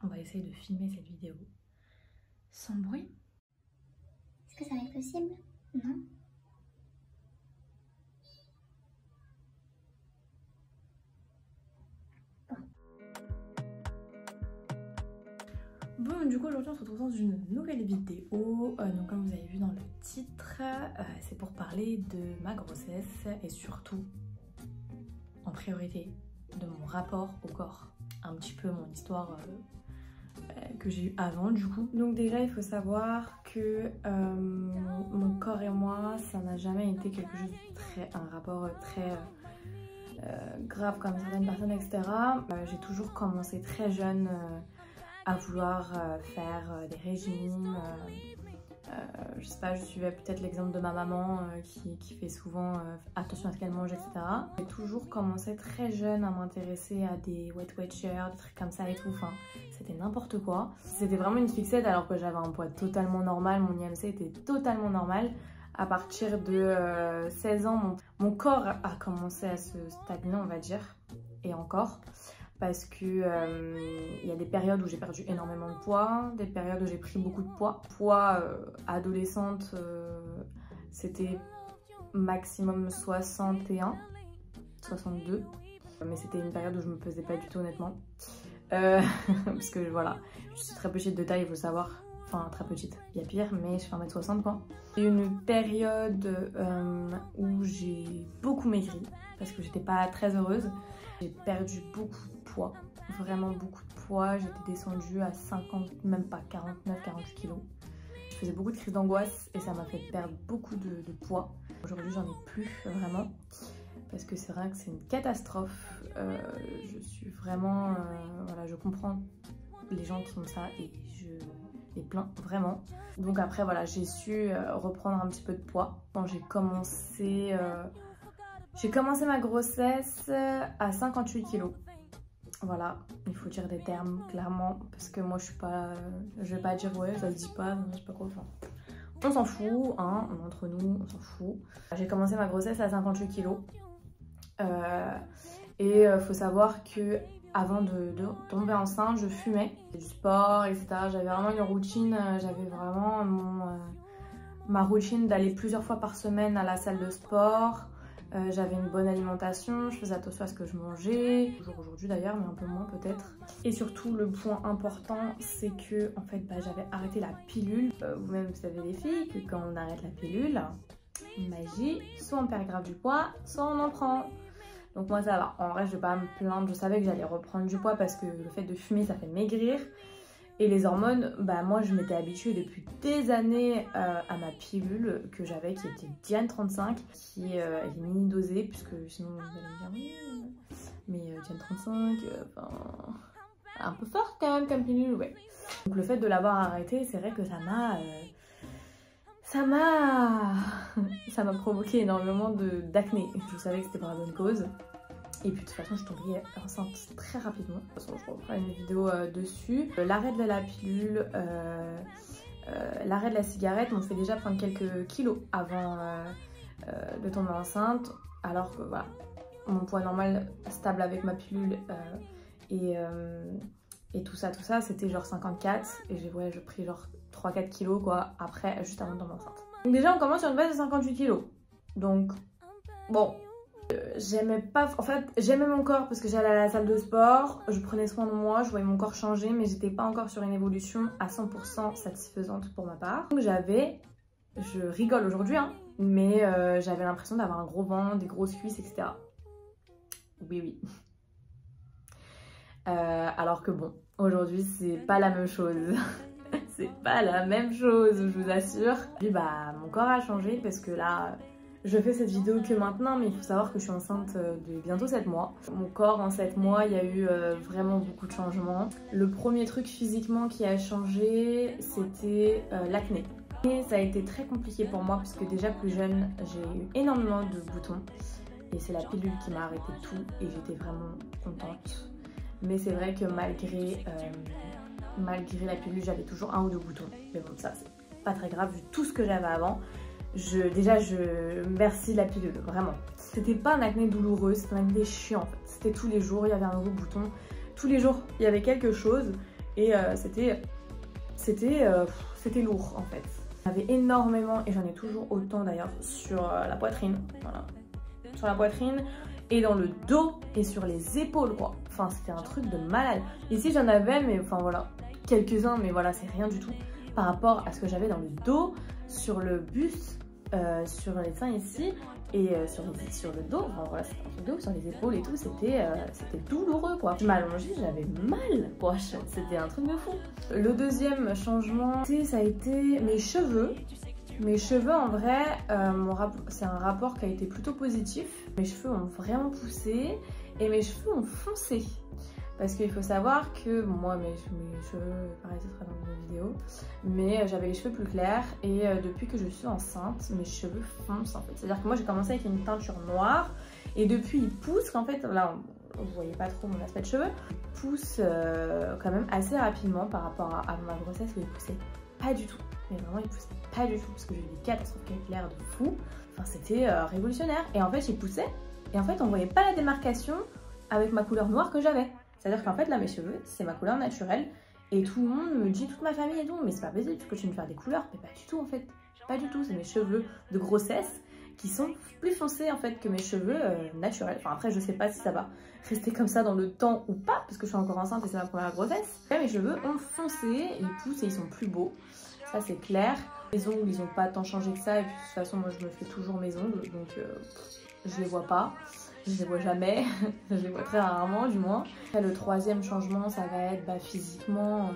On va essayer de filmer cette vidéo sans bruit. Est-ce que ça va être possible? Non. Bon, du coup aujourd'hui on se retrouve dans une nouvelle vidéo. Donc comme vous avez vu dans le titre, c'est pour parler de ma grossesse et surtout, en priorité, de mon rapport au corps. Un petit peu mon histoire que j'ai eu avant du coup. Donc déjà il faut savoir que mon corps et moi, ça n'a jamais été quelque chose de un rapport très grave comme certaines personnes, etc. J'ai toujours commencé très jeune à vouloir faire des régimes. Je sais pas, je suivais peut-être l'exemple de ma maman qui fait souvent attention à ce qu'elle mange, etc. J'ai toujours commencé très jeune à m'intéresser à des Weight Watchers, des trucs comme ça et tout. Enfin, c'était n'importe quoi. C'était vraiment une fixette alors que j'avais un poids totalement normal. Mon IMC était totalement normal. À partir de 16 ans, mon corps a commencé à se stagner, on va dire. Et encore. Parce que y a des périodes où j'ai perdu énormément de poids, des périodes où j'ai pris beaucoup de poids. Poids adolescente, c'était maximum 61, 62. Mais c'était une période où je me pesais pas du tout honnêtement. Parce que voilà, je suis très petite de taille, il faut savoir. Enfin très petite, il y a pire, mais je fais 1m60 quoi. J'ai eu une période où j'ai beaucoup maigri parce que j'étais pas très heureuse. J'ai perdu beaucoup de poids, vraiment beaucoup de poids. J'étais descendue à 50, même pas 49, 48 kilos. Je faisais beaucoup de crises d'angoisse et ça m'a fait perdre beaucoup de poids. Aujourd'hui, j'en ai plus vraiment parce que c'est vrai que c'est une catastrophe. Je suis vraiment, voilà, je comprends les gens qui ont ça et je les plains vraiment. Donc après, voilà, j'ai su reprendre un petit peu de poids. Quand j'ai commencé ma grossesse à 58 kilos. Voilà, il faut dire des termes clairement parce que moi je suis pas, je vais pas dire ouais ça se dit pas, non, je sais pas quoi. Enfin, on s'en fout, hein, entre nous, on s'en fout. J'ai commencé ma grossesse à 58 kilos et faut savoir que avant de tomber enceinte, je fumais, du sport, etc. J'avais vraiment une routine, j'avais vraiment ma routine d'aller plusieurs fois par semaine à la salle de sport. J'avais une bonne alimentation, je faisais attention à ce que je mangeais, toujours aujourd'hui d'ailleurs, mais un peu moins peut-être. Et surtout, le point important, c'est que en fait, j'avais arrêté la pilule. Vous-même, vous savez les filles, que quand on arrête la pilule, magie, soit on perd grave du poids, soit on en prend. Donc moi ça va, en vrai je vais pas me plaindre, je savais que j'allais reprendre du poids parce que le fait de fumer ça fait maigrir. Et les hormones, moi je m'étais habituée depuis des années à ma pilule que j'avais qui était Diane 35, qui est mini-dosée, puisque sinon vous allez me dire oui, mais Diane 35, un peu forte quand même comme pilule, ouais. Donc le fait de l'avoir arrêtée, c'est vrai que ça m'a provoqué énormément d'acné. Je savais que c'était pour la bonne cause. Et puis de toute façon je tomberai enceinte très rapidement. De toute façon je referai une vidéo dessus. L'arrêt de la pilule, l'arrêt de la cigarette m'ont fait déjà prendre quelques kilos avant de tomber enceinte. Alors que voilà, mon poids normal stable avec ma pilule et tout ça c'était genre 54. Et j'ai pris genre 3-4 kilos quoi après, juste avant de tomber enceinte. Donc déjà on commence sur une base de 58 kilos. Donc bon. J'aimais pas, en fait j'aimais mon corps parce que j'allais à la salle de sport, je prenais soin de moi, je voyais mon corps changer, mais j'étais pas encore sur une évolution à 100% satisfaisante pour ma part. Donc je rigole aujourd'hui hein, mais j'avais l'impression d'avoir un gros ventre, des grosses cuisses, etc. Oui. Alors que bon, aujourd'hui c'est pas la même chose. C'est pas la même chose, je vous assure. Puis mon corps a changé parce que là, je fais cette vidéo que maintenant, mais il faut savoir que je suis enceinte de bientôt 7 mois. Mon corps en 7 mois, il y a eu vraiment beaucoup de changements. Le premier truc physiquement qui a changé, c'était l'acné. Et ça a été très compliqué pour moi parce que déjà plus jeune, j'ai eu énormément de boutons. Et c'est la pilule qui m'a arrêté tout et j'étais vraiment contente. Mais c'est vrai que malgré la pilule, j'avais toujours 1 ou 2 boutons. Mais bon, ça c'est pas très grave vu tout ce que j'avais avant. Déjà je merci la pilule, vraiment. C'était pas un acné douloureux, c'était un acné chiant en fait. C'était tous les jours, il y avait un nouveau bouton. Tous les jours, il y avait quelque chose. Et c'était lourd en fait. J'avais énormément, et j'en ai toujours autant d'ailleurs, sur la poitrine, voilà. Sur la poitrine et dans le dos et sur les épaules quoi. Enfin c'était un truc de malade. Ici j'en avais mais enfin voilà, quelques-uns mais voilà c'est rien du tout par rapport à ce que j'avais dans le dos, sur le buste, sur les seins ici et sur le dos, enfin voilà c'était sur le dos, sur les épaules et tout, c'était douloureux quoi. Je m'allongeais, j'avais mal quoi, c'était un truc de fou. Le deuxième changement, ça a été mes cheveux. Mes cheveux en vrai, c'est un rapport qui a été plutôt positif. Mes cheveux ont vraiment poussé et mes cheveux ont foncé. Parce qu'il faut savoir que moi mes cheveux, pareil ce sera dans une vidéo, mais j'avais les cheveux plus clairs et depuis que je suis enceinte, mes cheveux foncent en fait. C'est-à-dire que moi j'ai commencé avec une teinture noire et depuis ils poussent en fait, là vous voyez pas trop mon aspect de cheveux, ils poussent quand même assez rapidement par rapport à ma grossesse où ils poussaient pas du tout. Mais vraiment ils poussaient pas du tout parce que j'ai eu des catastrophes capillaires de fou. Enfin c'était révolutionnaire et en fait ils poussaient et en fait on voyait pas la démarcation avec ma couleur noire que j'avais. C'est-à-dire qu'en fait là mes cheveux c'est ma couleur naturelle et tout le monde me dit, toute ma famille et tout, mais c'est pas possible, tu continues de faire des couleurs, mais pas du tout en fait. Pas du tout, c'est mes cheveux de grossesse qui sont plus foncés en fait que mes cheveux naturels. Enfin après je sais pas si ça va rester comme ça dans le temps ou pas parce que je suis encore enceinte et c'est ma première grossesse. Là, mes cheveux ont foncé, ils poussent et ils sont plus beaux. Ça c'est clair. Les ongles ils ont pas tant changé que ça et puis de toute façon moi je me fais toujours mes ongles donc je les vois pas, je les vois jamais, je les vois très rarement du moins. Après, le troisième changement ça va être physiquement,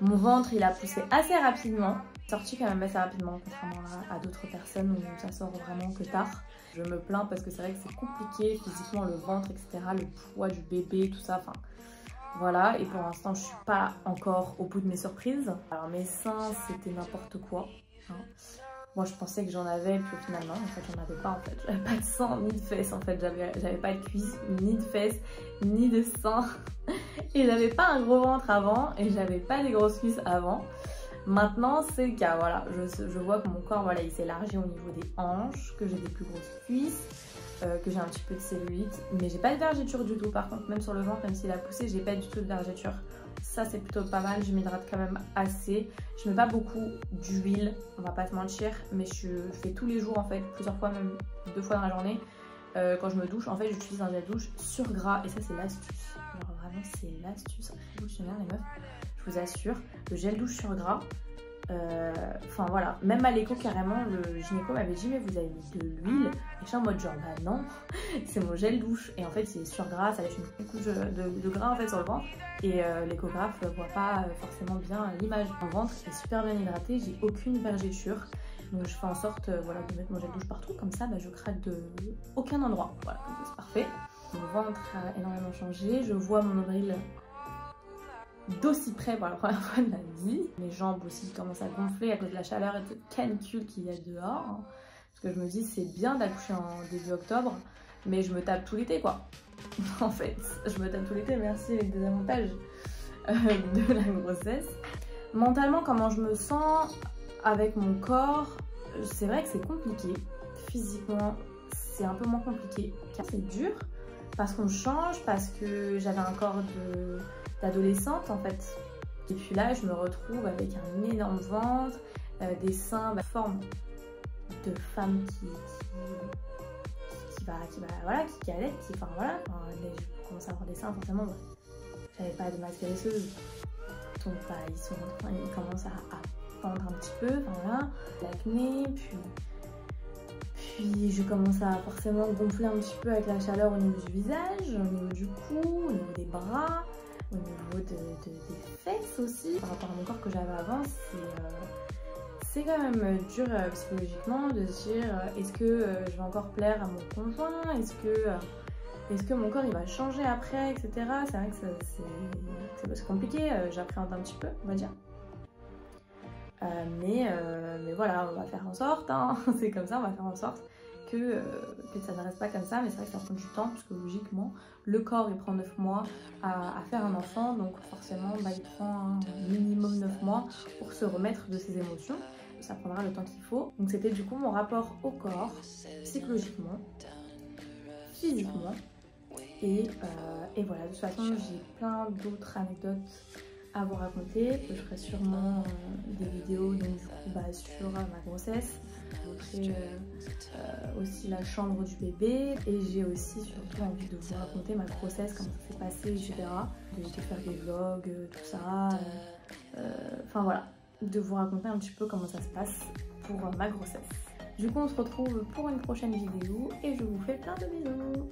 mon ventre il a poussé assez rapidement, sorti quand même assez rapidement contrairement à d'autres personnes où ça sort vraiment que tard. Je me plains parce que c'est vrai que c'est compliqué physiquement, le ventre etc, le poids du bébé tout ça, enfin voilà, et pour l'instant je suis pas encore au bout de mes surprises. Alors mes seins c'était n'importe quoi, hein. Moi je pensais que j'en avais, puis finalement en fait j'en avais pas en fait. J'avais pas de seins ni de fesses en fait, j'avais pas de cuisses, ni de fesses, ni de seins. Et j'avais pas un gros ventre avant et j'avais pas des grosses cuisses avant. Maintenant c'est le cas, voilà, je vois que mon corps voilà, il s'élargit au niveau des hanches, que j'ai des plus grosses cuisses. Que j'ai un petit peu de cellulite, mais j'ai pas de vergeture du tout par contre, même sur le ventre, même s'il a poussé, j'ai pas du tout de vergeture. Ça c'est plutôt pas mal, je m'hydrate quand même assez. Je mets pas beaucoup d'huile, on va pas se mentir, mais je fais tous les jours en fait, plusieurs fois, même 2 fois dans la journée. Quand je me douche, en fait j'utilise un gel douche sur gras et ça c'est l'astuce. Alors vraiment c'est l'astuce révolutionnaire les meufs, je vous assure. Le gel douche sur gras. Enfin voilà, même à l'écho carrément le gynéco m'avait dit mais vous avez mis de l'huile et je suis en mode genre bah non c'est mon gel douche et en fait c'est sur gras, ça laisse une couche de gras en fait sur le ventre et l'échographe voit pas forcément bien l'image. Mon ventre est super bien hydraté, j'ai aucune vergeture donc je fais en sorte voilà, de mettre mon gel douche partout comme ça bah, je craque de aucun endroit, voilà c'est parfait. Mon ventre a énormément changé, je vois mon nombril d'aussi près pour la première fois de ma vie. Mes jambes aussi commencent à gonfler à cause de la chaleur et de canicule qu'il y a dehors, hein. Parce que je me dis c'est bien d'accoucher en début octobre, mais je me tape tout l'été quoi. En fait, je me tape tout l'été, merci les désavantages de la grossesse. Mentalement, comment je me sens avec mon corps, c'est vrai que c'est compliqué. Physiquement, c'est un peu moins compliqué. C'est dur parce qu'on change, parce que j'avais un corps d'adolescente en fait. Et puis là, je me retrouve avec un énorme ventre, des seins, forme de femme qui allait, enfin voilà, je commence à avoir des seins forcément. J'avais pas de masse graisseuse, donc bah, ils commencent à pendre un petit peu, enfin voilà, l'acné, puis je commence à forcément gonfler un petit peu avec la chaleur au niveau du visage, au niveau du cou, au niveau des bras, au niveau des fesses aussi. Par rapport à mon corps que j'avais avant, c'est quand même dur psychologiquement de se dire est-ce que je vais encore plaire à mon conjoint, est-ce que mon corps il va changer après, etc. C'est vrai que c'est compliqué, j'appréhende un petit peu, on va dire. Mais voilà, on va faire en sorte, hein. C'est comme ça, on va faire en sorte que ça ne reste pas comme ça, mais c'est vrai que ça prend du temps, parce que logiquement, le corps il prend 9 mois à faire un enfant, donc forcément bah, il prend un minimum 9 mois pour se remettre de ses émotions, ça prendra le temps qu'il faut. Donc c'était du coup mon rapport au corps, psychologiquement, physiquement, et voilà, de toute façon j'ai plein d'autres anecdotes à vous raconter. Je ferai sûrement des vidéos donc, du coup, sur ma grossesse, montrer aussi la chambre du bébé, et j'ai aussi surtout envie de vous raconter ma grossesse, comment ça s'est passé, etc. De faire des vlogs, tout ça. Enfin voilà, de vous raconter un petit peu comment ça se passe pour ma grossesse. Du coup on se retrouve pour une prochaine vidéo et je vous fais plein de bisous.